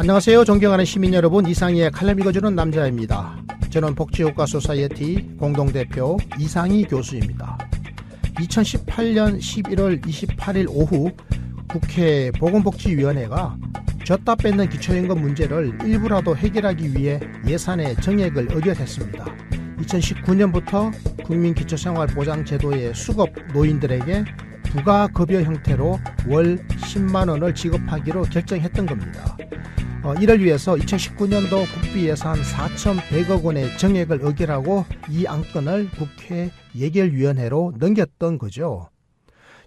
안녕하세요. 존경하는 시민 여러분, 이상희의 칼럼 읽어주는 남자입니다. 저는 복지효과 소사이어티 공동대표 이상희 교수입니다. 2018년 11월 28일 오후 국회 보건복지위원회가 줬다 뺏는 기초연금 문제를 일부라도 해결하기 위해 예산의 정액을 의결했습니다. 2019년부터 국민기초생활보장제도의 수급 노인들에게 부가급여 형태로 월 10만 원을 지급하기로 결정했던 겁니다. 이를 위해서 2019년도 국비예산 4,100억 원의 정액을 의결하고 이 안건을 국회 예결위원회로 넘겼던 거죠.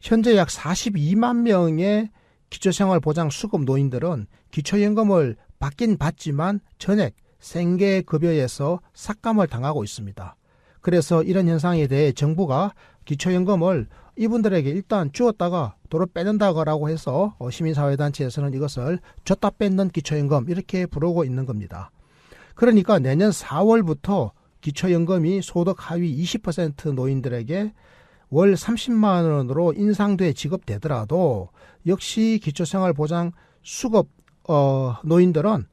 현재 약 42만 명의 기초생활보장 수급 노인들은 기초연금을 받긴 받지만 전액 생계급여에서 삭감을 당하고 있습니다. 그래서 이런 현상에 대해 정부가 기초연금을 이분들에게 일단 주었다가 도로 빼낸다고 해서 시민사회단체에서는 이것을 줬다 뺏는 기초연금 이렇게 부르고 있는 겁니다. 그러니까 내년 4월부터 기초연금이 소득 하위 20% 노인들에게 월 30만 원으로 인상돼 지급되더라도 역시 기초생활보장 수급 노인들은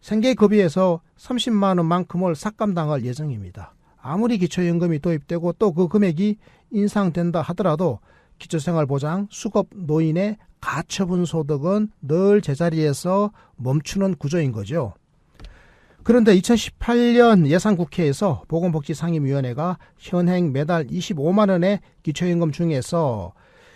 생계급여에서 30만 원만큼을 삭감당할 예정입니다. 아무리 기초연금이 도입되고 또 그 금액이 인상된다 하더라도 기초생활보장 수급 노인의 가처분 소득은 늘 제자리에서 멈추는 구조인 거죠. 그런데 2018년 예산국회에서 보건복지상임위원회가 현행 매달 25만 원의 기초연금 중에서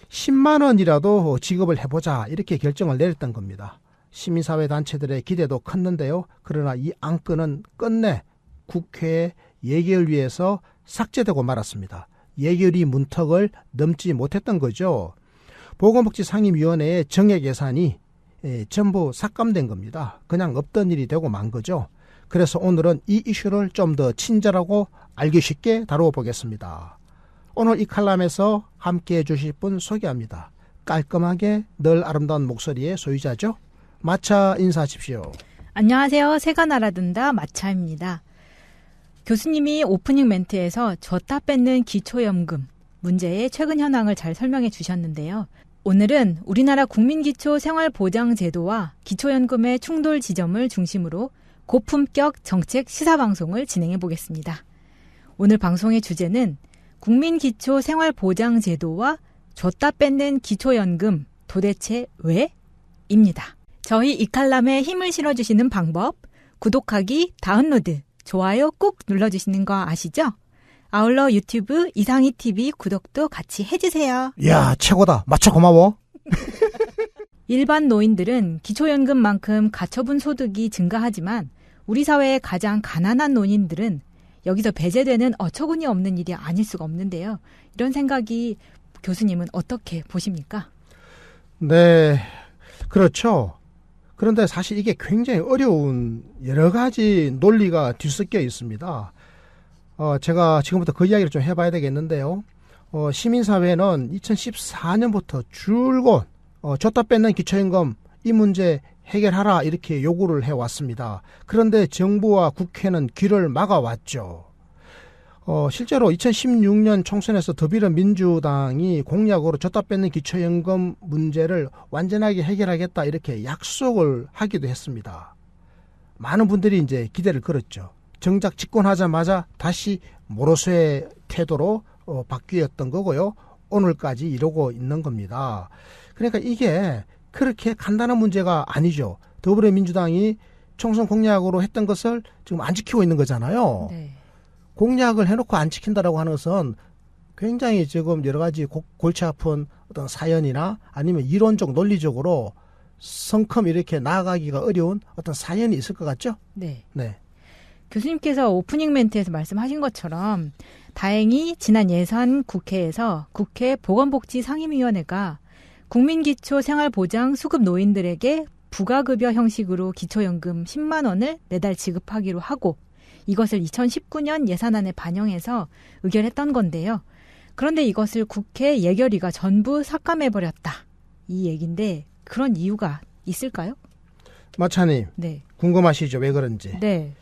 10만 원이라도 지급을 해보자 이렇게 결정을 내렸던 겁니다. 시민사회단체들의 기대도 컸는데요. 그러나 이 안건은 끝내 국회 예결위에서 삭제되고 말았습니다. 예결위 문턱을 넘지 못했던 거죠. 보건복지상임위원회의 정액 예산이 전부 삭감된 겁니다. 그냥 없던 일이 되고 만 거죠. 그래서 오늘은 이 이슈를 좀 더 친절하고 알기 쉽게 다뤄보겠습니다. 오늘 이 칼럼에서 함께해 주실 분 소개합니다. 깔끔하게 늘 아름다운 목소리의 소유자죠. 마차 인사하십시오. 안녕하세요. 새가 날아든다 마차입니다. 교수님이 오프닝 멘트에서 줬다 뺏는 기초연금 문제의 최근 현황을 잘 설명해 주셨는데요. 오늘은 우리나라 국민기초생활보장제도와 기초연금의 충돌 지점을 중심으로 고품격 정책 시사방송을 진행해 보겠습니다. 오늘 방송의 주제는 국민기초생활보장제도와 줬다 뺏는 기초연금 도대체 왜? 입니다. 저희 이 칼럼에 힘을 실어주시는 방법, 구독하기, 다운로드, 좋아요 꾹 눌러주시는 거 아시죠? 아울러 유튜브 이상희TV 구독도 같이 해주세요. 이야, 최고다. 마차 고마워. 일반 노인들은 기초연금만큼 가처분 소득이 증가하지만 우리 사회의 가장 가난한 노인들은 여기서 배제되는 어처구니 없는 일이 아닐 수가 없는데요. 이런 생각이 교수님은 어떻게 보십니까? 네, 그렇죠. 그런데 사실 이게 굉장히 어려운 여러 가지 논리가 뒤섞여 있습니다. 제가 지금부터 그 이야기를 좀 해봐야 되겠는데요. 시민사회는 2014년부터 줄곧 줬다 뺏는 기초연금 이 문제 해결하라 이렇게 요구를 해왔습니다. 그런데 정부와 국회는 귀를 막아왔죠. 실제로 2016년 총선에서 더불어민주당이 공약으로 줬다 뺏는 기초연금 문제를 완전하게 해결하겠다 이렇게 약속을 하기도 했습니다. 많은 분들이 이제 기대를 걸었죠. 정작 집권하자마자 다시 모로쇠의 태도로 바뀌었던 거고요. 오늘까지 이러고 있는 겁니다. 그러니까 이게 그렇게 간단한 문제가 아니죠. 더불어민주당이 총선 공약으로 했던 것을 지금 안 지키고 있는 거잖아요. 네. 공약을 해놓고 안 지킨다라고 하는 것은 굉장히 지금 여러 가지 골치 아픈 어떤 사연이나 아니면 이론적 논리적으로 성큼 이렇게 나아가기가 어려운 어떤 사연이 있을 것 같죠? 네. 네. 교수님께서 오프닝 멘트에서 말씀하신 것처럼 다행히 지난 예산 국회에서 국회 보건복지상임위원회가 국민기초생활보장 수급 노인들에게 부가급여 형식으로 기초연금 10만 원을 매달 지급하기로 하고 이것을 2019년 예산안에 반영해서 의결했던 건데요. 그런데 이것을 국회 예결위가 전부 삭감해버렸다. 이 얘기인데 그런 이유가 있을까요? 마차님, 네. 궁금하시죠? 왜 그런지. 네.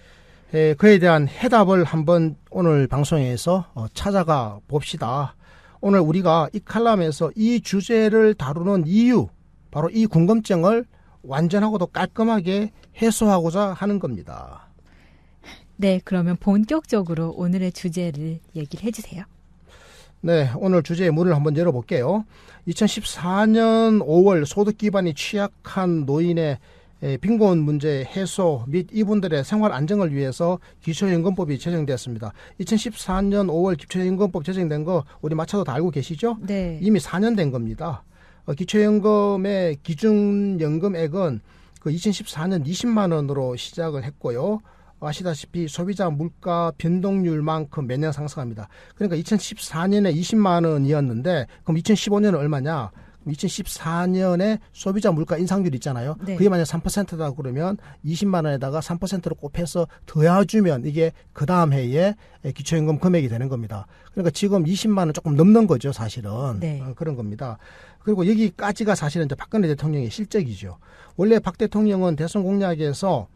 그에 대한 해답을 한번 오늘 방송에서 찾아가 봅시다. 오늘 우리가 이 칼럼에서 이 주제를 다루는 이유, 바로 이 궁금증을 완전하고도 깔끔하게 해소하고자 하는 겁니다. 네, 그러면 본격적으로 오늘의 주제를 얘기를 해주세요. 네, 오늘 주제의 문을 한번 열어볼게요. 2014년 5월 소득 기반이 취약한 노인의 빈곤 문제 해소 및 이분들의 생활 안정을 위해서 기초연금법이 제정되었습니다. 2014년 5월 기초연금법 제정된 거 우리 마차도 다 알고 계시죠? 네. 이미 4년 된 겁니다. 기초연금의 기준연금액은 그 2014년 20만 원으로 시작을 했고요. 아시다시피 소비자 물가 변동률만큼 매년 상승합니다. 그러니까 2014년에 20만 원이었는데 그럼 2015년은 얼마냐? 2014년에 소비자 물가 인상률 있잖아요. 네. 그게 만약 3%다 그러면 20만 원에다가 3%로 곱해서 더해주면 이게 그 다음 해에 기초연금 금액이 되는 겁니다. 그러니까 지금 20만 원 조금 넘는 거죠, 사실은. 네. 그런 겁니다. 그리고 여기까지가 사실은 이제 박근혜 대통령의 실적이죠. 원래 박 대통령은 대선 공약에서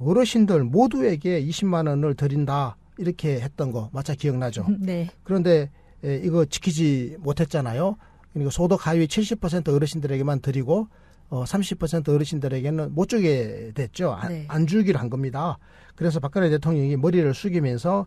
어르신들 모두에게 20만 원을 드린다 이렇게 했던 거 마차 기억나죠? 네. 그런데 이거 지키지 못했잖아요. 그러니까 소득 하위 70% 어르신들에게만 드리고 30% 어르신들에게는 못 주게 됐죠. 네. 안 주기로 한 겁니다. 그래서 박근혜 대통령이 머리를 숙이면서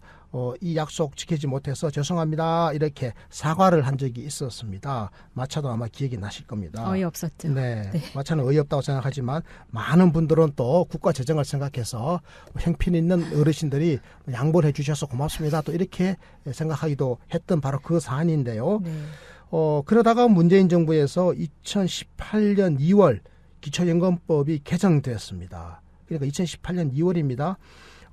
이 약속 지키지 못해서 죄송합니다 이렇게 사과를 한 적이 있었습니다. 마차도 아마 기억이 나실 겁니다. 어이없었죠. 네, 네. 마차는 어이없다고 생각하지만 많은 분들은 또 국가 재정을 생각해서 형편 있는 어르신들이 양보를 해주셔서 고맙습니다. 또 이렇게 생각하기도 했던 바로 그 사안인데요. 네. 그러다가 문재인 정부에서 2018년 2월 기초연금법이 개정되었습니다. 그러니까 2018년 2월입니다.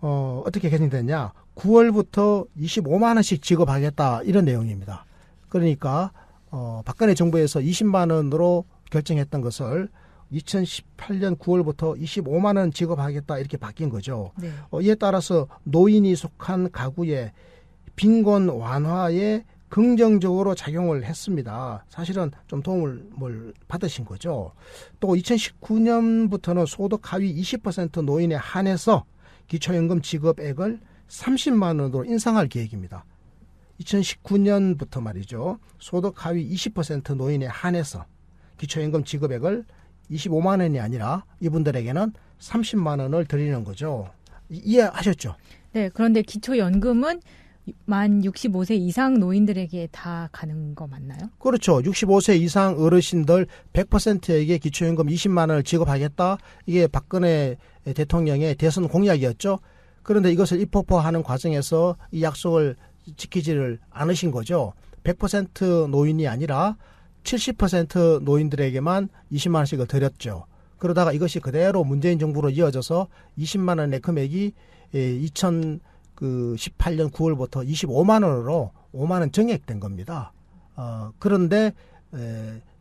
어떻게 개정됐냐? 9월부터 25만 원씩 지급하겠다 이런 내용입니다. 그러니까 박근혜 정부에서 20만 원으로 결정했던 것을 2018년 9월부터 25만 원 지급하겠다 이렇게 바뀐 거죠. 네. 이에 따라서 노인이 속한 가구의 빈곤 완화에 긍정적으로 작용을 했습니다. 사실은 좀 도움을 받으신 거죠. 또 2019년부터는 소득 하위 20% 노인에 한해서 기초연금 지급액을 30만 원으로 인상할 계획입니다. 2019년부터 말이죠. 소득 하위 20% 노인에 한해서 기초연금 지급액을 25만 원이 아니라 이분들에게는 30만 원을 드리는 거죠. 이해하셨죠? 네, 그런데 기초연금은 만 65세 이상 노인들에게 다 가는 거 맞나요? 그렇죠. 65세 이상 어르신들 100%에게 기초연금 20만 원을 지급하겠다. 이게 박근혜 대통령의 대선 공약이었죠. 그런데 이것을 입법화하는 과정에서 이 약속을 지키지를 않으신 거죠. 100% 노인이 아니라 70% 노인들에게만 20만 원씩을 드렸죠. 그러다가 이것이 그대로 문재인 정부로 이어져서 20만 원의 금액이 2018년 9월부터 25만 원으로 5만 원 증액된 겁니다. 그런데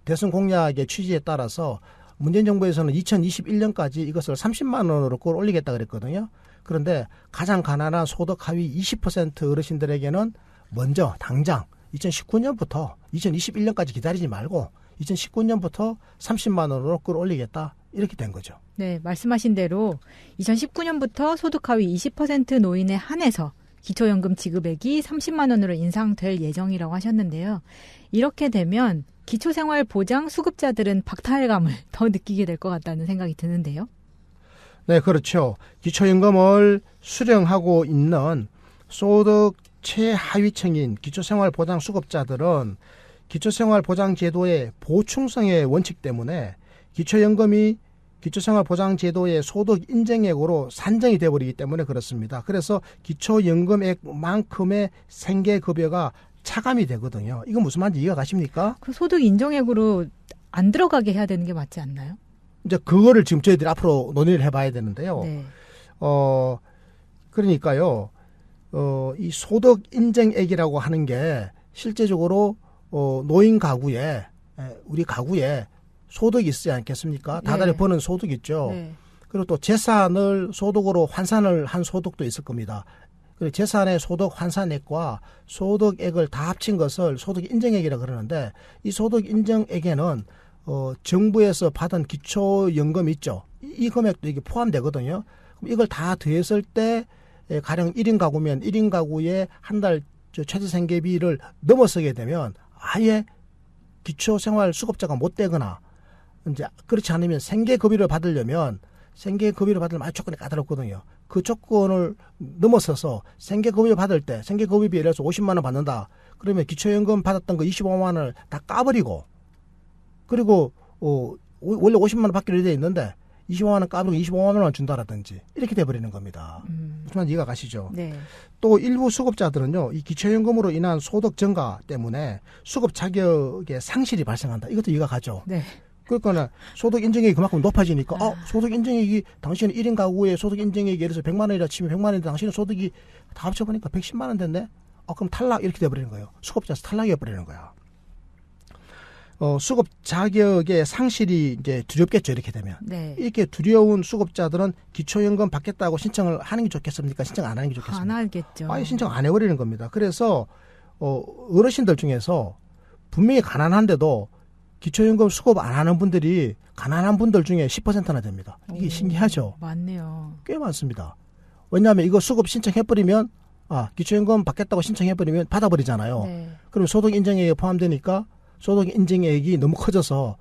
대선 공약의 취지에 따라서 문재인 정부에서는 2021년까지 이것을 30만 원으로 끌어올리겠다 그랬거든요. 그런데 가장 가난한 소득 하위 20% 어르신들에게는 먼저 당장 2019년부터 2021년까지 기다리지 말고 2019년부터 30만 원으로 끌어올리겠다 이렇게 된 거죠. 네, 말씀하신 대로 2019년부터 소득 하위 20% 노인에 한해서 기초연금 지급액이 30만 원으로 인상될 예정이라고 하셨는데요. 이렇게 되면 기초생활보장 수급자들은 박탈감을 더 느끼게 될 것 같다는 생각이 드는데요. 네, 그렇죠. 기초연금을 수령하고 있는 소득 최하위층인 기초생활보장 수급자들은 기초생활보장제도의 보충성의 원칙 때문에 기초연금이 기초생활보장제도의 소득 인정액으로 산정이 되어버리기 때문에 그렇습니다. 그래서 기초연금액만큼의 생계급여가 차감이 되거든요. 이건 무슨 말인지 이해가 가십니까? 그 소득 인정액으로 안 들어가게 해야 되는 게 맞지 않나요? 이제 그거를 지금 저희들이 앞으로 논의를 해봐야 되는데요. 네. 그러니까요. 이 소득 인정액이라고 하는 게 실제적으로 노인 가구에 우리 가구에 소득이 있지 않겠습니까? 다달이 네. 버는 소득 있죠. 네. 그리고 또 재산을 소득으로 환산을 한 소득도 있을 겁니다. 그리고 재산의 소득 환산액과 소득액을 다 합친 것을 소득 인정액이라고 그러는데 이 소득 인정액에는 정부에서 받은 기초연금 있죠. 이 금액도 이게 포함되거든요. 그럼 이걸 다 더했을 때 가령 1인 가구면 1인 가구의 한 달 최저생계비를 넘어서게 되면 아예 기초생활 수급자가 못 되거나 이제 그렇지 않으면 생계급여를 받으려면 아주 조건이 까다롭거든요. 그 조건을 넘어서서 생계급여 받을 때 생계급여비 예를 들어서 50만 원 받는다. 그러면 기초연금 받았던 거 25만 원을 다 까버리고 그리고 원래 50만 원 받기로 돼 있는데 25만 원 까버리고 25만 원 준다라든지 이렇게 돼버리는 겁니다. 무슨 이해가 가시죠? 네. 또 일부 수급자들은요, 이 기초연금으로 인한 소득 증가 때문에 수급 자격의 상실이 발생한다. 이것도 이해가 가죠? 네. 그러니까 소득 인정액이 그만큼 높아지니까 소득 인정액이 당신은 1인 가구의 소득 인정액이 예를 들어서 100만 원이라 치면 100만 원인데 당신은 소득이 다 합쳐보니까 110만 원 됐네? 그럼 탈락 이렇게 돼버리는 거예요. 수급자에서 탈락해버리는 거야. 수급 자격의 상실이 이제 두렵겠죠, 이렇게 되면. 네. 이렇게 두려운 수급자들은 기초연금 받겠다고 신청을 하는 게 좋겠습니까? 신청 안 하는 게 좋겠습니까? 안 하겠죠. 아예 신청 안 해버리는 겁니다. 그래서 어르신들 중에서 분명히 가난한데도 기초연금 수급 안 하는 분들이 가난한 분들 중에 10%나 됩니다. 이게 신기하죠? 많네요. 꽤 많습니다. 왜냐하면 이거 수급 신청해버리면 기초연금 받겠다고 신청해버리면 받아버리잖아요. 네. 그럼 소득 인정액에 포함되니까 소득 인정액이 너무 커져서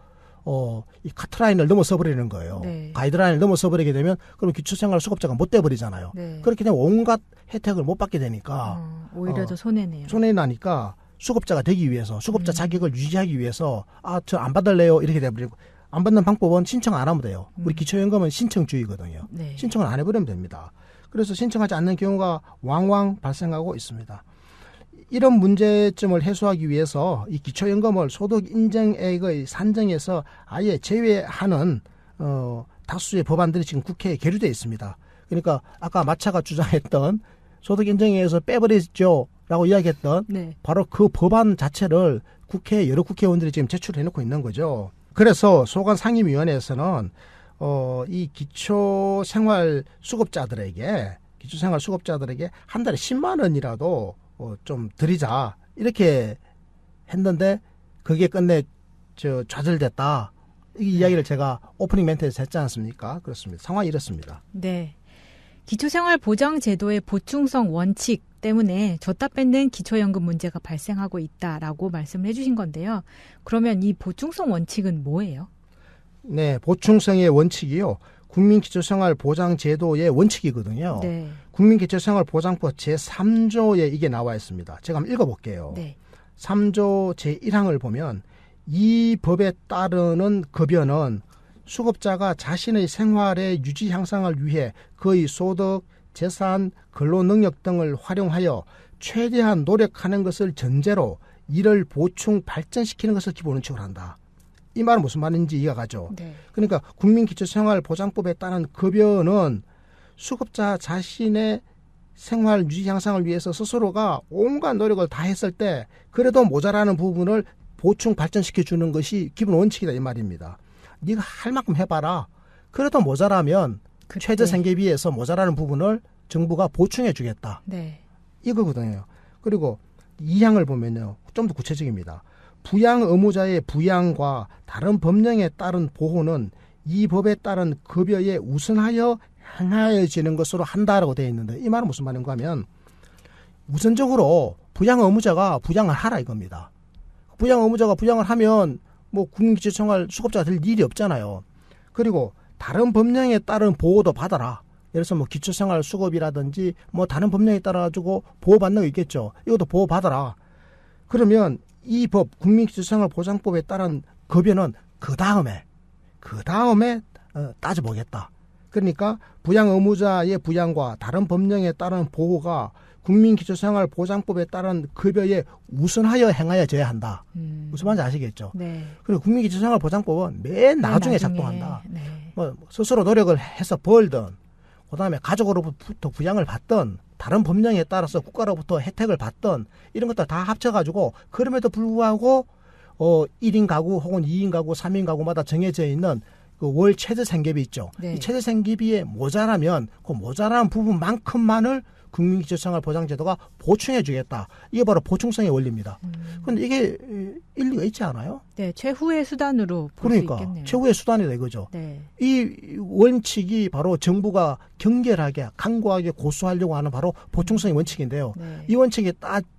이 카트라인을 넘어서 버리는 거예요. 네. 가이드라인을 넘어서 버리게 되면 그럼 기초생활 수급자가 못 돼 버리잖아요. 네. 그렇게 되면 온갖 혜택을 못 받게 되니까 오히려 더 손해네요. 손해 나니까 수급자가 되기 위해서 수급자 자격을 유지하기 위해서 저 안 받을래요 이렇게 돼버리고 안 받는 방법은 신청 안 하면 돼요. 우리 기초연금은 신청주의거든요. 네. 신청을 안 해버리면 됩니다. 그래서 신청하지 않는 경우가 왕왕 발생하고 있습니다. 이런 문제점을 해소하기 위해서 이 기초연금을 소득 인정액의 산정에서 아예 제외하는 다수의 법안들이 지금 국회에 계류되어 있습니다. 그러니까 아까 마차가 주장했던 소득 인정액에서 빼버리죠 라고 이야기했던 네. 바로 그 법안 자체를 국회에 여러 국회의원들이 지금 제출해놓고 있는 거죠. 그래서 소관 상임위원회에서는 이 기초생활 수급자들에게 한 달에 10만 원이라도 좀 드리자 이렇게 했는데 그게 끝내 좌절됐다. 이 이야기를 제가 오프닝 멘트에서 했지 않습니까? 그렇습니다. 상황이 이렇습니다. 네. 기초생활보장제도의 보충성 원칙 때문에 줬다 뺏는 기초연금 문제가 발생하고 있다라고 말씀을 해주신 건데요. 그러면 이 보충성 원칙은 뭐예요? 네, 보충성의 원칙이요. 국민기초생활보장제도의 원칙이거든요. 네. 국민기초생활보장법 제3조에 이게 나와 있습니다. 제가 한번 읽어볼게요. 네. 3조 제1항을 보면 이 법에 따르는 급여는 수급자가 자신의 생활의 유지 향상을 위해 그의 소득, 재산, 근로능력 등을 활용하여 최대한 노력하는 것을 전제로 이를 보충 발전시키는 것을 기본 원칙으로 한다. 이 말은 무슨 말인지 이해가 가죠. 네. 그러니까 국민기초생활보장법에 따른 급여는 수급자 자신의 생활 유지 향상을 위해서 스스로가 온갖 노력을 다 했을 때 그래도 모자라는 부분을 보충 발전시켜 주는 것이 기본 원칙이다 이 말입니다. 네가 할 만큼 해봐라. 그래도 모자라면 최저 생계비에서 모자라는 부분을 정부가 보충해 주겠다. 네. 이거거든요. 그리고 2항을 보면요. 좀 더 구체적입니다. 부양 의무자의 부양과 다른 법령에 따른 보호는 이 법에 따른 급여에 우선하여 행하여지는 것으로 한다라고 되어 있는데 이 말은 무슨 말인가 하면 우선적으로 부양 의무자가 부양을 하라 이겁니다. 부양 의무자가 부양을 하면 국민기초생활 수급자가 될 일이 없잖아요. 그리고 다른 법령에 따른 보호도 받아라. 예를 들어서 기초생활 수급이라든지 다른 법령에 따라 가지고 보호받는 거 있겠죠. 이것도 보호받아라. 그러면 이 법 국민기초생활보장법에 따른 급여는 그 다음에 따져보겠다. 그러니까 부양 의무자의 부양과 다른 법령에 따른 보호가 국민기초생활보장법에 따른 급여에 우선하여 행하여져야 한다. 무슨 말인지 아시겠죠? 네. 그리고 국민기초생활보장법은 맨 나중에 작동한다. 네. 스스로 노력을 해서 벌든 그다음에 가족으로부터 부양을 받든 다른 법령에 따라서 국가로부터 혜택을 받든 이런 것들 다 합쳐가지고 그럼에도 불구하고 1인 가구 혹은 2인 가구 3인 가구마다 정해져 있는 그 월 최저 생계비 있죠. 네. 이 최저 생계비에 모자라면 그 모자란 부분만큼만을 국민기초생활보장제도가 보충해 주겠다. 이게 바로 보충성의 원리입니다. 그런데 이게 일리가 있지 않아요? 네, 최후의 수단으로 볼 수 있겠네요. 그러니까 최후의 수단이다 이거죠. 네. 이 원칙이 바로 정부가 경결하게 강고하게 고수하려고 하는 바로 보충성의 원칙인데요. 네. 이 원칙에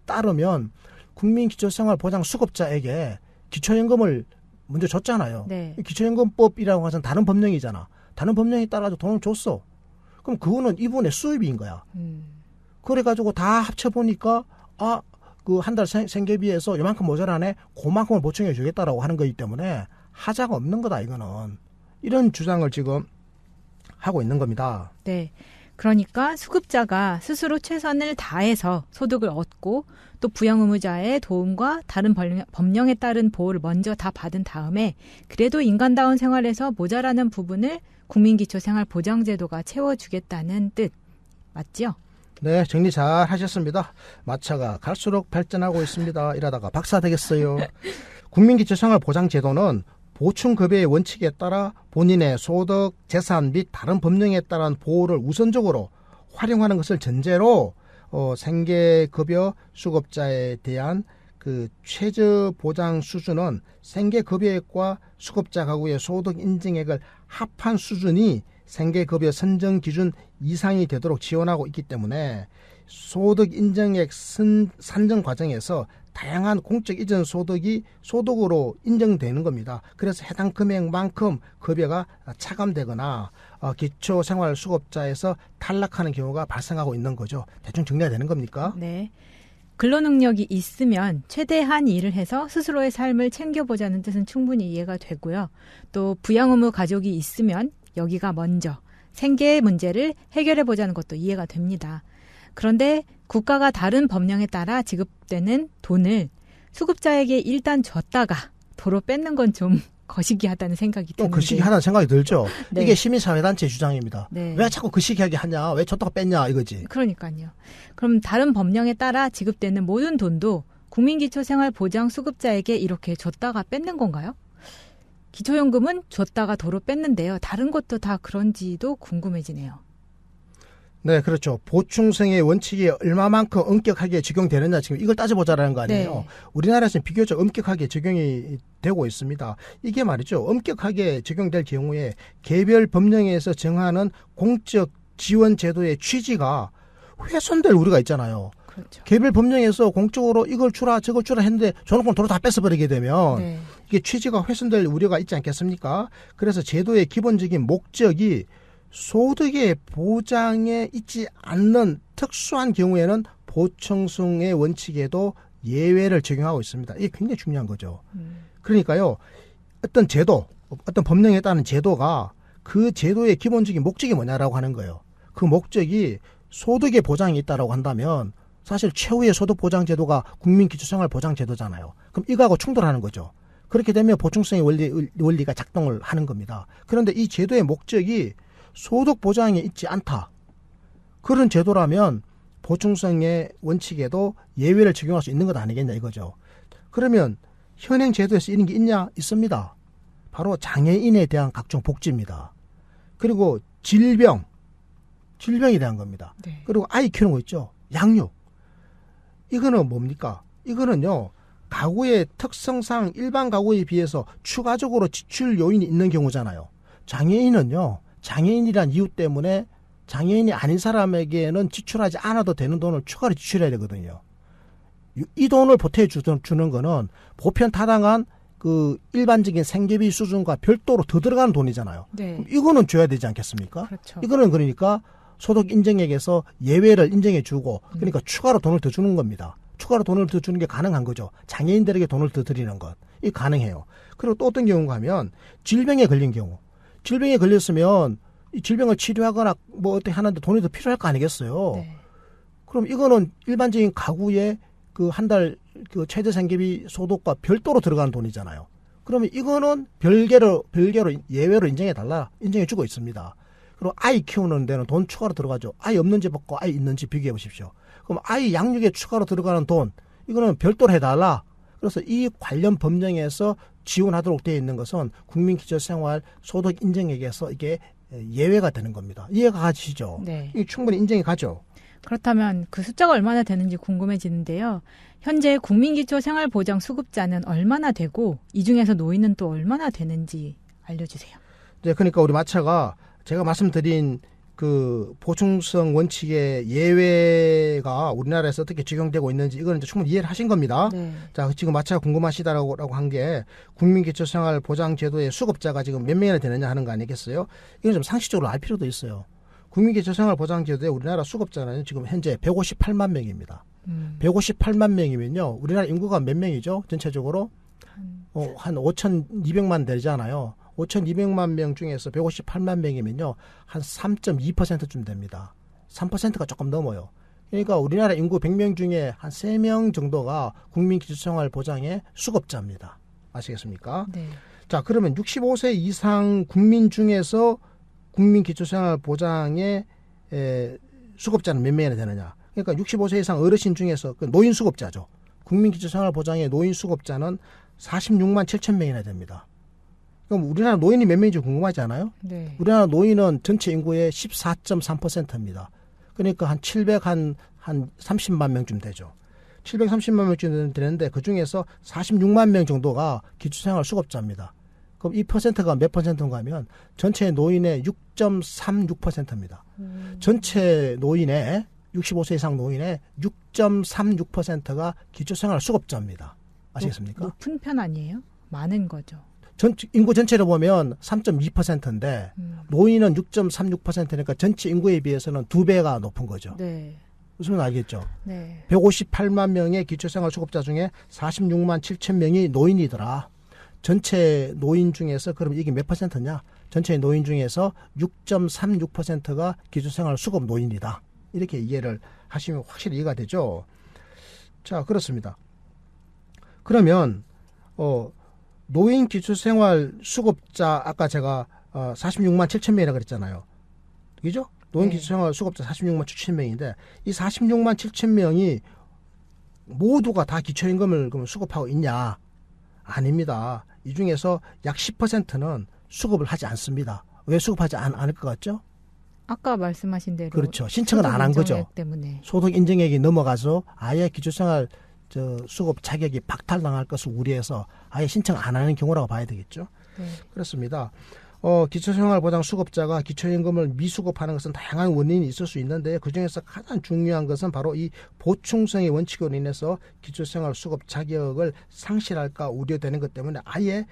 따르면 국민기초생활보장 수급자에게 기초연금을 먼저 줬잖아요. 네. 기초연금법이라고 하는 다른 법령이잖아. 다른 법령에 따라서 돈을 줬어. 그럼 그거는 이분의 수입인 거야. 그래가지고 다 합쳐보니까 그 한 달 생계비에서 요만큼 모자라네. 그만큼을 보충해 주겠다라고 하는 거기 때문에 하자가 없는 거다 이거는. 이런 주장을 지금 하고 있는 겁니다. 네. 그러니까 수급자가 스스로 최선을 다해서 소득을 얻고 또 부양 의무자의 도움과 다른 법령에 따른 보호를 먼저 다 받은 다음에 그래도 인간다운 생활에서 모자라는 부분을 국민기초생활보장제도가 채워주겠다는 뜻 맞죠? 네, 정리 잘 하셨습니다. 마차가 갈수록 발전하고 있습니다. 이러다가 박사 되겠어요. 국민기초생활보장제도는 보충급여의 원칙에 따라 본인의 소득, 재산 및 다른 법령에 따른 보호를 우선적으로 활용하는 것을 전제로 생계급여 수급자에 대한 그 최저 보장 수준은 생계급여액과 수급자 가구의 소득 인증액을 합한 수준이 생계급여 선정 기준 이상이 되도록 지원하고 있기 때문에 소득 인정액 산정 과정에서 다양한 공적 이전 소득이 소득으로 인정되는 겁니다. 그래서 해당 금액만큼 급여가 차감되거나 기초생활수급자에서 탈락하는 경우가 발생하고 있는 거죠. 대충 정리가 되는 겁니까? 네. 근로능력이 있으면 최대한 일을 해서 스스로의 삶을 챙겨보자는 뜻은 충분히 이해가 되고요. 또 부양의무 가족이 있으면 여기가 먼저 생계의 문제를 해결해보자는 것도 이해가 됩니다. 그런데 국가가 다른 법령에 따라 지급되는 돈을 수급자에게 일단 줬다가 도로 뺏는 건 좀 거시기하다는 생각이 드는데. 좀 거시기하다는 생각이 들죠. 네. 이게 시민사회단체의 주장입니다. 네. 왜 자꾸 거시기하게 하냐. 왜 줬다가 뺐냐 이거지. 그러니까요. 그럼 다른 법령에 따라 지급되는 모든 돈도 국민기초생활보장 수급자에게 이렇게 줬다가 뺏는 건가요? 기초연금은 줬다가 도로 뺐는데요. 다른 것도 다 그런지도 궁금해지네요. 네, 그렇죠. 보충성의 원칙이 얼마만큼 엄격하게 적용되느냐 지금 이걸 따져보자라는 거 아니에요. 네. 우리나라에서는 비교적 엄격하게 적용이 되고 있습니다. 이게 말이죠. 엄격하게 적용될 경우에 개별 법령에서 정하는 공적 지원 제도의 취지가 훼손될 우려가 있잖아요. 그렇죠. 개별 법령에서 공적으로 이걸 주라 저걸 주라 했는데 줘놓고 도로 다 뺏어버리게 되면 네. 이게 취지가 훼손될 우려가 있지 않겠습니까? 그래서 제도의 기본적인 목적이 소득의 보장에 있지 않는 특수한 경우에는 보충성의 원칙에도 예외를 적용하고 있습니다. 이게 굉장히 중요한 거죠. 그러니까요. 어떤 제도, 어떤 법령에 따른 제도가 그 제도의 기본적인 목적이 뭐냐라고 하는 거예요. 그 목적이 소득의 보장이 있다라고 한다면 사실 최후의 소득보장제도가 국민기초생활보장제도잖아요. 그럼 이거하고 충돌하는 거죠. 그렇게 되면 보충성의 원리가 작동을 하는 겁니다. 그런데 이 제도의 목적이 소득 보장에 있지 않다. 그런 제도라면 보충성의 원칙에도 예외를 적용할 수 있는 것 아니겠냐 이거죠. 그러면 현행 제도에서 이런 게 있냐? 있습니다. 바로 장애인에 대한 각종 복지입니다. 그리고 질병에 대한 겁니다. 네. 그리고 아이 키우는 거 있죠. 양육. 이거는 뭡니까? 이거는요. 가구의 특성상 일반 가구에 비해서 추가적으로 지출 요인이 있는 경우잖아요. 장애인은요. 장애인이란 이유 때문에 장애인이 아닌 사람에게는 지출하지 않아도 되는 돈을 추가로 지출해야 되거든요. 이 돈을 보태주는 거는 보편 타당한 그 일반적인 생계비 수준과 별도로 더 들어가는 돈이잖아요. 네. 이거는 줘야 되지 않겠습니까? 그렇죠. 이거는 그러니까 소득 인정액에서 예외를 인정해 주고 그러니까 추가로 돈을 더 주는 겁니다. 추가로 돈을 더 주는 게 가능한 거죠. 장애인들에게 돈을 더 드리는 것. 이 가능해요. 그리고 또 어떤 경우가 하면 질병에 걸린 경우. 질병에 걸렸으면 이 질병을 치료하거나 뭐 어떻게 하는데 돈이 더 필요할 거 아니겠어요. 네. 그럼 이거는 일반적인 가구의 그 한 달 그 최저 생계비 소득과 별도로 들어가는 돈이잖아요. 그러면 이거는 별개로 예외로 인정해 주고 있습니다. 그리고 아이 키우는 데는 돈 추가로 들어가죠. 아이 없는 집하고 아이 있는 집 비교해 보십시오. 그럼 아이 양육에 추가로 들어가는 돈 이거는 별도로 해달라. 그래서 이 관련 법령에서 지원하도록 되어 있는 것은 국민기초생활 소득 인정액에서 이게 예외가 되는 겁니다. 이해가 가시죠? 네. 이게 충분히 인정이 가죠. 그렇다면 그 숫자가 얼마나 되는지 궁금해지는데요. 현재 국민기초생활보장 수급자는 얼마나 되고 이 중에서 노인은 또 얼마나 되는지 알려주세요. 네, 그러니까 우리 마차가 제가 말씀드린 그 보충성 원칙의 예외가 우리나라에서 어떻게 적용되고 있는지 이거는 이제 충분히 이해를 하신 겁니다. 네. 자, 지금 마찬가지로 궁금하시다라고 한 게 국민기초생활보장제도의 수급자가 지금 몇 명이나 되느냐 하는 거 아니겠어요? 이건 좀 상식적으로 알 필요도 있어요. 국민기초생활보장제도의 우리나라 수급자는 지금 현재 158만 명입니다. 158만 명이면요. 우리나라 인구가 몇 명이죠? 전체적으로? 한 5,200만 되잖아요. 5,200만 명 중에서 158만 명이면요. 한 3.2%쯤 됩니다. 3%가 조금 넘어요. 그러니까 우리나라 인구 100명 중에 한 3명 정도가 국민기초생활보장의 수급자입니다. 아시겠습니까? 네. 자, 그러면 65세 이상 국민 중에서 국민기초생활보장의 수급자는 몇 명이나 되느냐. 그러니까 65세 이상 어르신 중에서 그 노인 수급자죠. 국민기초생활보장의 노인 수급자는 46만 7천 명이나 됩니다. 그럼 우리나라 노인이 몇 명인지 궁금하지 않아요? 네. 우리나라 노인은 전체 인구의 14.3%입니다. 그러니까 한 30만 명쯤 되죠. 730만 명쯤 되는데 그중에서 46만 명 정도가 기초생활 수급자입니다. 그럼 이 퍼센트가 몇 퍼센트인가 하면 전체 노인의 6.36%입니다. 전체 노인의 65세 이상 노인의 6.36%가 기초생활 수급자입니다. 아시겠습니까? 높은 편 아니에요? 많은 거죠. 인구 전체로 보면 3.2%인데 노인은 6.36%니까 전체 인구에 비해서는 2배가 높은 거죠. 네. 무슨 알겠죠? 네. 158만 명의 기초생활 수급자 중에 46만 7천 명이 노인이더라. 전체 노인 중에서 그럼 이게 몇 퍼센트냐? 전체 노인 중에서 6.36%가 기초생활 수급 노인이다. 이렇게 이해를 하시면 확실히 이해가 되죠. 자, 그렇습니다. 그러면 노인 기초생활 수급자 아까 제가 46만 7천 명이라고 그랬잖아요. 그죠? 노인 기초생활 수급자 46만 7천 명인데 이 46만 7천 명이 모두가 다 기초임금을 그럼 수급하고 있냐? 아닙니다. 이 중에서 약 10%는 수급을 하지 않습니다. 왜 수급하지 않을 것 같죠? 아까 말씀하신 대로 그렇죠. 신청을 안 한 거죠. 때문에. 소득 인정액이 넘어가서 아예 기초생활 수급 자격이 박탈당할 것을 우려해서 아예 신청 안 하는 경우라고 봐야 되겠죠. 네. 그렇습니다. 기초생활보장 수급자가 기초임금을 미수급하는 것은 다양한 원인이 있을 수 있는데 그중에서 가장 중요한 것은 바로 이 보충성의 원칙으로 인해서 기초생활 수급 자격을 상실할까 우려되는 것 때문에 아예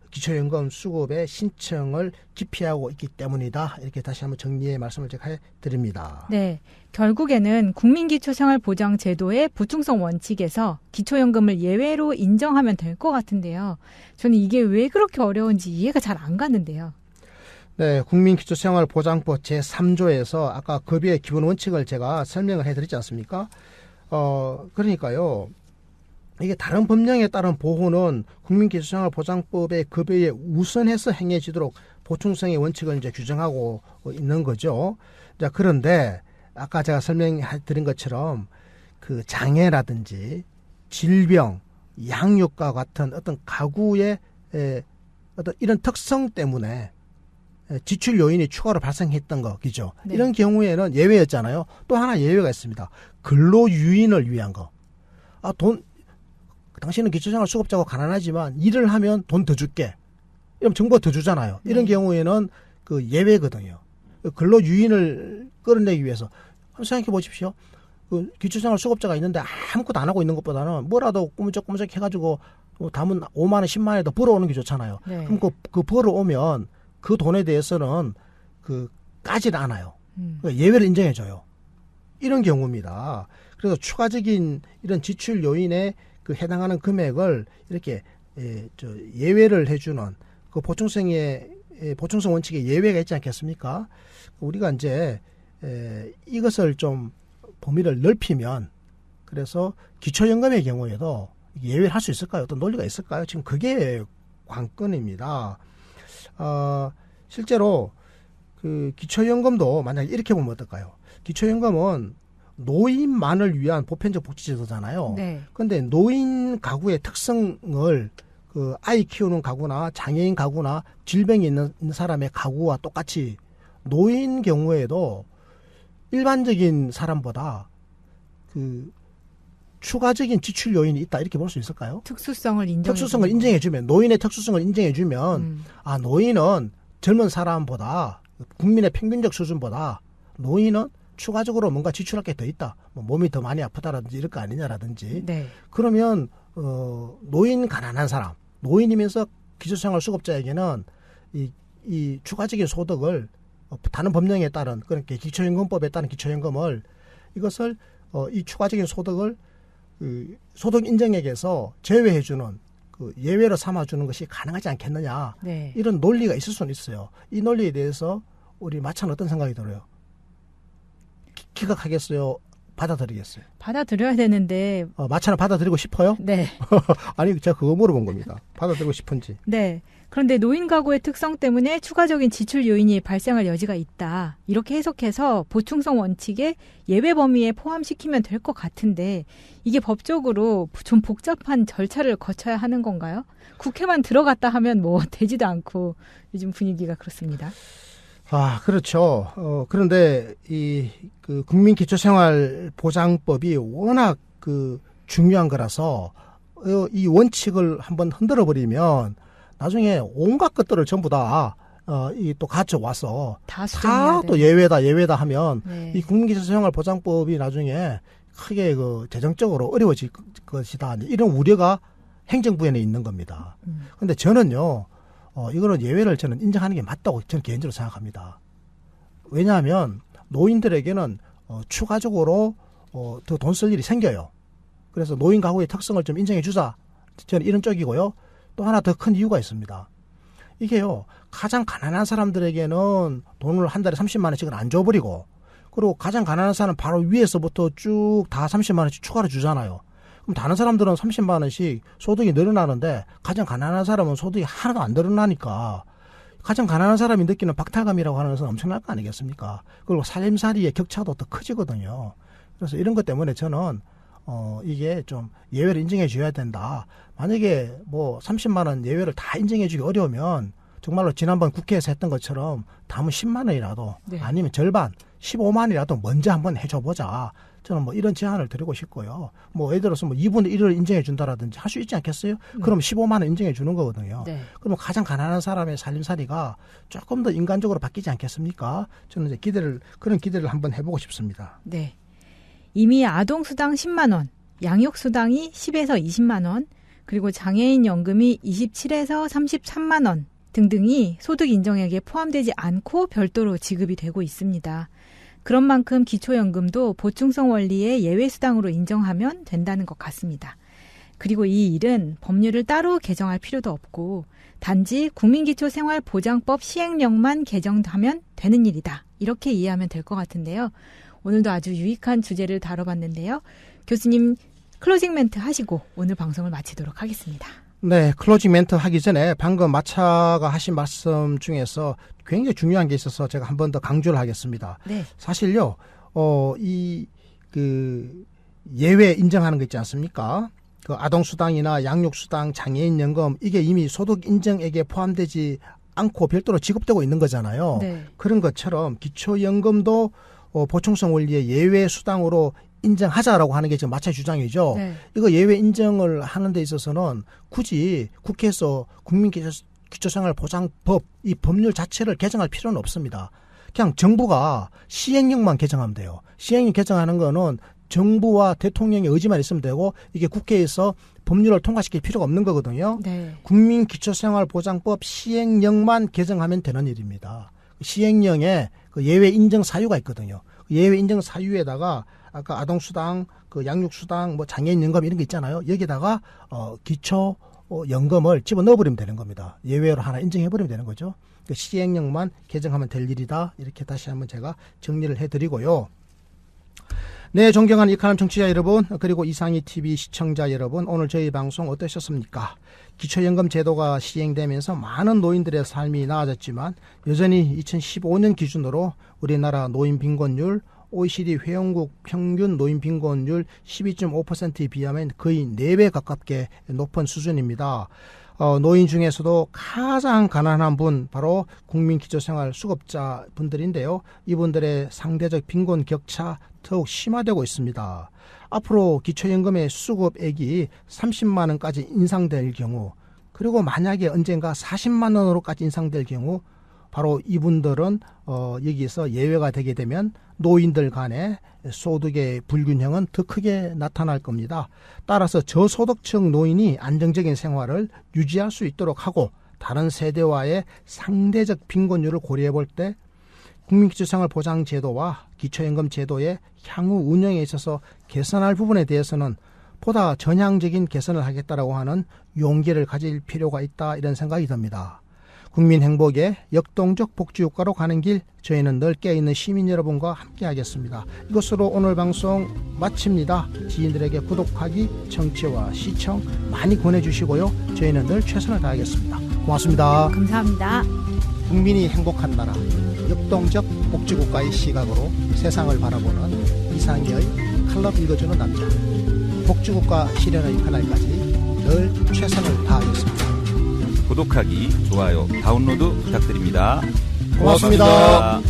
기초임금 수급의 신청을 기피하고 있기 때문이다. 이렇게 다시 한번 정리의 말씀을 제가 해드립니다. 네, 결국에는 국민기초생활보장제도의 보충성 원칙에서 기초연금을 예외로 인정하면 될 것 같은데요. 저는 이게 왜 그렇게 어려운지 이해가 잘 안 가는데요. 네, 국민기초생활보장법 제3조에서 아까 급여의 기본 원칙을 제가 설명을 해드리지 않습니까? 그러니까요. 이게 다른 법령에 따른 보호는 국민기초생활보장법의 급여에 우선해서 행해지도록 보충성의 원칙을 이제 규정하고 있는 거죠. 자, 그런데 아까 제가 설명드린 것처럼 그 장애라든지 질병, 양육과 같은 어떤 가구의 어떤 이런 특성 때문에 지출 요인이 추가로 발생했던 거죠. 네. 이런 경우에는 예외였잖아요. 또 하나 예외가 있습니다. 근로 유인을 위한 거. 당신은 기초생활 수급자고 가난하지만 일을 하면 돈 더 줄게. 이러면 정부가 더 주잖아요. 이런 경우에는 그 예외거든요. 근로 유인을 끌어내기 위해서 한번 생각해 보십시오. 그 기초생활 수급자가 있는데 아무것도 안 하고 있는 것보다는 뭐라도 꾸물쩍꾸물쩍 해가지고 담은 5만 원, 10만 원에 더 벌어오는 게 좋잖아요. 네. 그럼 그 벌어오면 그 돈에 대해서는 까질 않아요. 그러니까 예외를 인정해줘요. 이런 경우입니다. 그래서 추가적인 이런 지출 요인에 해당하는 금액을 이렇게 예외를 해주는 그 보충성 원칙에 예외가 있지 않겠습니까? 우리가 이제 이것을 좀 범위를 넓히면 그래서 기초연금의 경우에도 예외를 할 수 있을까요? 어떤 논리가 있을까요? 지금 그게 관건입니다. 실제로 그 기초연금도 만약에 이렇게 보면 어떨까요? 기초연금은 노인만을 위한 보편적 복지제도잖아요. 네. 그런데 노인 가구의 특성을 그 아이 키우는 가구나 장애인 가구나 질병이 있는 사람의 가구와 똑같이 노인 경우에도 일반적인 사람보다 그 추가적인 지출 요인이 있다 이렇게 볼 수 있을까요? 특수성을 인정해주면 노인의 특수성을 인정해주면 노인은 젊은 사람보다 국민의 평균적 수준보다 노인은 추가적으로 뭔가 지출할 게 더 있다. 뭐 몸이 더 많이 아프다라든지 이럴 거 아니냐라든지. 네. 그러면 노인 가난한 사람, 노인이면서 기초생활수급자에게는 이 추가적인 소득을 다른 법령에 따른 그러니까 기초연금법에 따른 기초연금을 이것을 이 추가적인 소득을 소득 인정액에서 제외해주는 그 예외로 삼아주는 것이 가능하지 않겠느냐. 네. 이런 논리가 있을 수는 있어요. 이 논리에 대해서 우리 마차는 어떤 생각이 들어요? 기각하겠어요? 받아들이겠어요? 받아들여야 되는데. 마차는 받아들이고 싶어요? 네. 아니, 제가 그거 물어본 겁니다. 받아들이고 싶은지. 네. 그런데 노인 가구의 특성 때문에 추가적인 지출 요인이 발생할 여지가 있다. 이렇게 해석해서 보충성 원칙에 예외 범위에 포함시키면 될 것 같은데 이게 법적으로 좀 복잡한 절차를 거쳐야 하는 건가요? 국회만 들어갔다 하면 뭐 되지도 않고 요즘 분위기가 그렇습니다. 그렇죠. 그런데 그 국민기초생활보장법이 워낙 중요한 거라서 이 원칙을 한번 흔들어 버리면 나중에 온갖 것들을 전부 다 또 가져와서 다 또 예외다 하면 네. 이 국민기초생활보장법이 나중에 크게 재정적으로 어려워질 것이다. 이런 우려가 행정부에는 있는 겁니다. 그런데 저는요. 이거는 예외를 저는 인정하는 게 맞다고 저는 개인적으로 생각합니다. 왜냐하면 노인들에게는 추가적으로 더 돈 쓸 일이 생겨요. 그래서 노인 가구의 특성을 좀 인정해 주자. 저는 이런 쪽이고요. 또 하나 더 큰 이유가 있습니다. 이게요. 가장 가난한 사람들에게는 돈을 한 달에 30만 원씩은 안 줘버리고 그리고 가장 가난한 사람은 바로 위에서부터 쭉 다 30만 원씩 추가로 주잖아요. 그럼 다른 사람들은 30만 원씩 소득이 늘어나는데 가장 가난한 사람은 소득이 하나도 안 늘어나니까 가장 가난한 사람이 느끼는 박탈감이라고 하는 것은 엄청날 거 아니겠습니까? 그리고 살림살이의 격차도 더 커지거든요. 그래서 이런 것 때문에 저는 이게 좀 예외를 인정해 줘야 된다. 만약에 뭐 30만 원 예외를 다 인정해 주기 어려우면 정말로 지난번 국회에서 했던 것처럼 담은 10만 원이라도 네. 아니면 절반 15만이라도 먼저 한번 해줘 보자. 저는 뭐 이런 제안을 드리고 싶고요. 뭐 예를 들어서 뭐 2분의 1을 인정해 준다라든지 할 수 있지 않겠어요? 그럼 15만 원 인정해 주는 거거든요. 네. 그러면 가장 가난한 사람의 살림살이가 조금 더 인간적으로 바뀌지 않겠습니까? 저는 이제 그런 기대를 한번 해보고 싶습니다. 네. 이미 아동수당 10만 원, 양육수당이 10에서 20만 원, 그리고 장애인 연금이 27에서 33만 원 등등이 소득 인정액에 포함되지 않고 별도로 지급이 되고 있습니다. 그런 만큼 기초연금도 보충성 원리의 예외수당으로 인정하면 된다는 것 같습니다. 그리고 이 일은 법률을 따로 개정할 필요도 없고 단지 국민기초생활보장법 시행령만 개정하면 되는 일이다. 이렇게 이해하면 될 것 같은데요. 오늘도 아주 유익한 주제를 다뤄봤는데요. 교수님 클로징 멘트 하시고 오늘 방송을 마치도록 하겠습니다. 네, 클로징 멘트 하기 전에 방금 마차가 하신 말씀 중에서 굉장히 중요한 게 있어서 제가 한 번 더 강조를 하겠습니다. 네. 사실요, 예외 인정하는 거 있지 않습니까? 그 아동수당이나 양육수당, 장애인연금, 이게 이미 소득 인정액에 포함되지 않고 별도로 지급되고 있는 거잖아요. 네. 그런 것처럼 기초연금도 보충성 원리의 예외 수당으로 인정하자라고 하는 게 지금 마차의 주장이죠. 네. 이거 예외 인정을 하는 데 있어서는 굳이 국회에서 국민기초생활보장법 이 법률 자체를 개정할 필요는 없습니다. 그냥 정부가 시행령만 개정하면 돼요. 시행령 개정하는 거는 정부와 대통령의 의지만 있으면 되고 이게 국회에서 법률을 통과시킬 필요가 없는 거거든요. 네. 국민기초생활보장법 시행령만 개정하면 되는 일입니다. 시행령에 그 예외 인정 사유가 있거든요. 예외 인정 사유에다가 아까 아동수당, 그 양육수당, 뭐 장애인연금 이런 게 있잖아요. 여기다가 기초연금을 집어 넣어버리면 되는 겁니다. 예외로 하나 인정해버리면 되는 거죠. 그 시행령만 개정하면 될 일이다. 이렇게 다시 한번 제가 정리를 해드리고요. 네, 존경하는 이칼람 청취자 여러분, 그리고 이상희 TV 시청자 여러분, 오늘 저희 방송 어떠셨습니까? 기초연금 제도가 시행되면서 많은 노인들의 삶이 나아졌지만 여전히 2015년 기준으로 우리나라 노인 빈곤율, OECD 회원국 평균 노인 빈곤율 12.5%에 비하면 거의 4배 가깝게 높은 수준입니다. 노인 중에서도 가장 가난한 분 바로 국민기초생활수급자 분들인데요. 이분들의 상대적 빈곤 격차 더욱 심화되고 있습니다. 앞으로 기초연금의 수급액이 30만 원까지 인상될 경우 그리고 만약에 언젠가 40만 원으로까지 인상될 경우 바로 이분들은 여기서 예외가 되게 되면 노인들 간의 소득의 불균형은 더 크게 나타날 겁니다. 따라서 저소득층 노인이 안정적인 생활을 유지할 수 있도록 하고 다른 세대와의 상대적 빈곤율을 고려해 볼 때 국민기초생활보장제도와 기초연금 제도의 향후 운영에 있어서 개선할 부분에 대해서는 보다 전향적인 개선을 하겠다라고 하는 용기를 가질 필요가 있다, 이런 생각이 듭니다. 국민 행복의 역동적 복지국가로 가는 길, 저희는 늘 깨어있는 시민 여러분과 함께 하겠습니다. 이것으로 오늘 방송 마칩니다. 지인들에게 구독하기, 청취와 시청 많이 권해주시고요. 저희는 늘 최선을 다하겠습니다. 고맙습니다. 감사합니다. 국민이 행복한 나라, 역동적 복지국가의 시각으로 세상을 바라보는 이상희의 칼럼 읽어주는 남자. 복지국가 실현의 그날까지 늘 최선을 다하겠습니다. 구독하기, 좋아요, 다운로드 부탁드립니다. 고맙습니다.